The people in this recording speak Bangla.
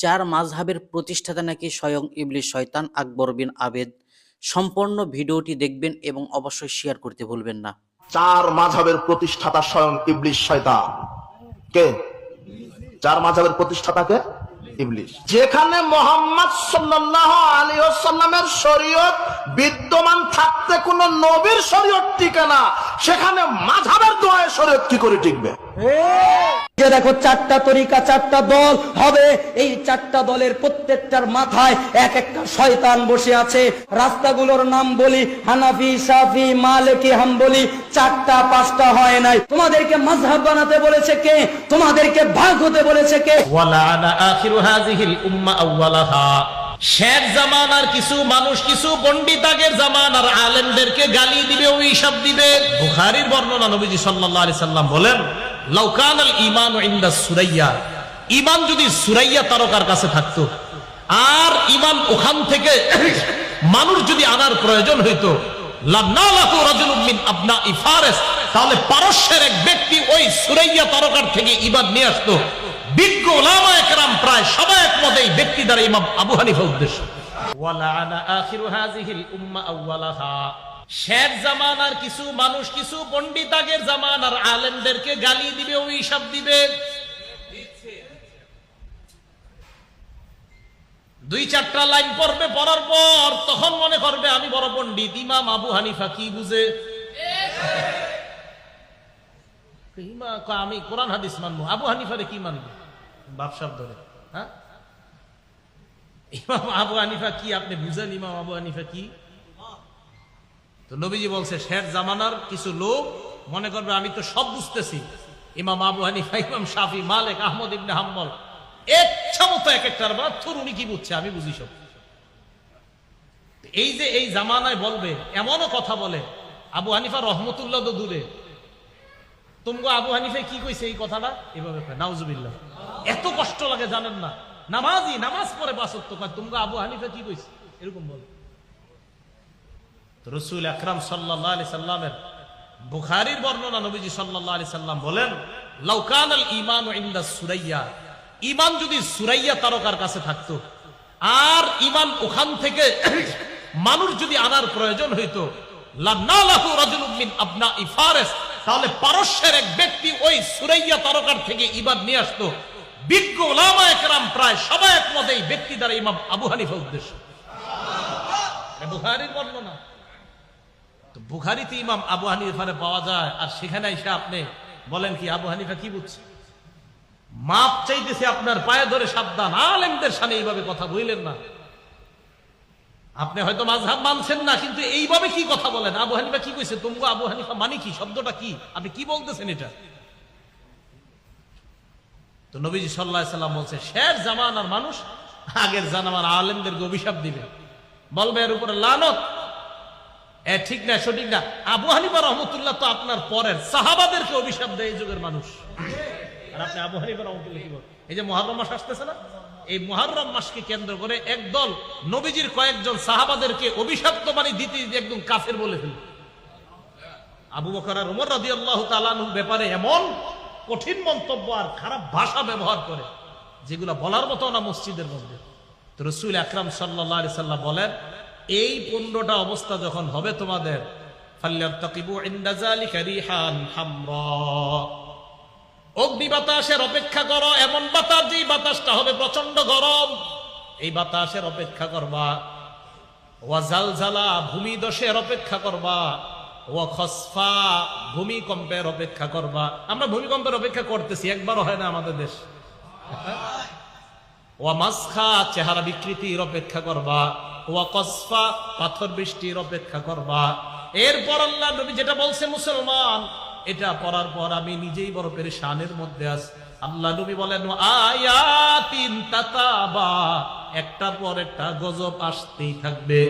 চার মাযহাবের প্রতিষ্ঠাতা নাকি স্বয়ং ইবলিস শয়তান আকবর বিন আবেদ। সম্পূর্ণ ভিডিওটি দেখবেন এবং অবশ্যই শেয়ার করতে ভুলবেন না। চার মাযহাবের প্রতিষ্ঠাতা স্বয়ং ইবলিস শয়তান। কে? চার মাযহাবের প্রতিষ্ঠাতা কে? ইবলিস। যেখানে মুহাম্মদ সাল্লাল্লাহু আলাইহি ওয়াসাল্লামের শরীয়ত বিদ্যমান থাকতে কোন নবীর শরীয়ত টিকে না, সেখানে মাযহাবের দোয়ায় শরীয়ত কি করে টিকবে? যে দেখো চারটা তরিকা, চারটা দল হবে, এই চারটা দলের প্রত্যেকটার মাথায় এক একটা শয়তান বসে আছে। রাস্তাগুলোর নাম বলি হানাফি, শাফি, মালিকি, হাম্বলি। চারটা পাঁচটা হয় নাই। তোমাদেরকে মাযহাব বানাতে বলেছে কে? তোমাদেরকে ভাগ হতে বলেছে কে? ওয়ালানা আখিরু হাযিহিল উম্মাহ আউওয়ালাহা। শেষ জামানার কিছু মানুষ, কিছু পণ্ডিত আগের জামানার আলেমদেরকে গালি দিবে, অভিশাপ দিবে। বুখারীর বর্ণনা, নবীজি সাল্লাল্লাহু আলাইহি সাল্লাম বলেন, লাউ কানাল ঈমানু ইনদা সুরাইয়া, ঈমান যদি সুরাইয়া তারকার কাছে থাকতো, আর ঈমান ওখান থেকে মানুষ যদি আনার প্রয়োজন হইতো, লানালাহু রাজুলুম মিন আবনাই ফারিস, তাহলে পারস্যের এক ব্যক্তি ওই সুরাইয়া তারকার থেকে ঈমান নিয়ে আসতো। বিজ্ঞ উলামায়ে কেরাম প্রায় সবাই একমত এই ব্যক্তি দ্বারা ইমাম আবু হানিফা উদ্দেশ্য। ওয়ালানা আখিরু হাযিহিল উম্মাহ আউওয়ালাহা। শেষ জামানার কিছু মানুষ, কিছু পণ্ডিত আগের জামানার আলেমদেরকে গালি দিবে, অভিশাপ দিবে। দুই চারটা লাইন পড়বে, পড়ার পর তখন মনে করবে আমি বড় পণ্ডিত। ইমাম আবু হানিফা কি বুঝে? আমি কোরআন হাদিস মানবো, আবু হানিফারে কি মানবো? বাপসাপ ধরে। হ্যাঁ, ইমাম আবু হানিফা কি আপনি বুঝেন? ইমাম আবু হানিফা কি? তো নবীজি বলছে শেষ জামানার কিছু লোক মনে করবে আমি তো সব বুঝতেছি। ইমাম আবু হানিফা, ইমাম শাফি, মালিক, আহমদ ইবনে হাম্বল ইচ্ছা মতো এক একটার বাথুর উনি কি বুঝছে, আমি বুঝি সব। এই যে এই জামানায় বলবে, এমনও কথা বলে আবু হানিফা রহমতুল্লাহ তো দূরে, তোমগো আবু হানিফা কি কইছে এই কথাটা এভাবে কয়, নাউজুবিল্লাহ। এত কষ্ট লাগে জানেন না? নামাজি, নামাজ পড়ে ৫ ওয়াক্ত কয় তোমগো আবু হানিফা কি কইছে, এরকম বলে। রাসূল আকরাম সাল্লাল্লাহু আলাইহি সাল্লামের বুখারীর বর্ণনা, নবীজি সাল্লাল্লাহু আলাইহি সাল্লাম বলেন, লাউ কানাল ঈমানু ইনদা সুরাইয়া, ঈমান যদি সুরাইয়া তারকার কাছে থাকতো, আর ঈমান ওখান থেকে মানুষ যদি আনার প্রয়োজন হইতো, লানালাহু রাজুলুম মিন আবনাই ফারিস, তাহলে পারস্যের এক ব্যক্তি ওই সুরাইয়া তারকার থেকে ঈমান নিয়ে আসতো। বিজ্ঞ উলামায়ে কেরাম প্রায় সবাই একমত এই ব্যক্তি দ্বারা ইমাম আবু হানিফা উদ্দেশ্য। বুখারীর বর্ণনা। তো বুখারীতে ইমাম আবু হানিফারে পাওয়া যায়, আর সেখানে এসে আপনি বলেন কি আবু হানিফা কি বুঝছে? মাপ চাইতেছে আপনার পায়ে ধরে, সাবধান, আলেমদের সামনে এইভাবে কথা বললেন না। আপনি হয়তো মাযহাব মানছেন না, কিন্তু এইভাবে কি কথা বলেন? আবু হানিফা কি কইছে, তোমগো আবু হানিফা মানে কি, শব্দটা কি, আপনি কি বলতেছেন এটা? তো নবীজি সাল্লাল্লাহু আলাইহি সাল্লাম বলছে শেষ জামানার মানুষ আগের জামানার আলেমদেরকে অভিশাপ দিবে, বলবে এর উপরে লানত। ঠিক না, সঠিক না? আবু হানিফা রহমতুল্লাহ তো আপনার পরের সাহাবাদেরকে অভিশাপ দেয় এই যুগের মানুষ, আর আপনি আবু হানিফা রহমতুল্লাহ কি বলেন? এই যে মুহররম মাস আসতেছে না, এই মুহররম মাসকে কেন্দ্র করে একদল নবীজির কয়েকজন সাহাবাদেরকে অভিশপ্ত বাণী দিতে একদম কাফের বলে ফেলল। আবু বকর আর ওমর রাদিয়াল্লাহু তাআলা আনহুর ব্যাপারে এমন কঠিন মন্তব্য আর খারাপ ভাষা ব্যবহার করে, যেগুলো বলার মতো না মসজিদের মধ্যে। তো রাসূল আকরাম সাল্লাল্লাহু আলাইহি সাল্লাম বলেন, এই 15টা অবস্থা যখন হবে তোমাদের, ফাল্যারতাকিবু ইনদা যালিকা রিহান হামরা, অগ্নি বাতাসের অপেক্ষা করো, এমন বাতাস যে বাতাসটা হবে প্রচন্ড গরম, এই বাতাসের অপেক্ষা করবা। ওয়া জালজালা, ভূমি দশের অপেক্ষা করবা। ওয়া খসফা, ভূমিকম্পের অপেক্ষা করবা। আমরা ভূমিকম্পের অপেক্ষা করতেছি, একবারও হয় না আমাদের দেশ। ওয়া মাসখা, চেহারা বিকৃতির অপেক্ষা করবা। ওয়া কসফা, পাথর বৃষ্টির অপেক্ষা করবা। এরপর আল্লাহ নবী যেটা বলছে মুসলমান, এটা পড়ার পর আমি নিজেই বড় পেরেশানের মধ্যে আছি। আল্লাহ নবী বলেন আয়াতিন তাতাবা, একটার পর একটা গজব আসতেই থাকবে।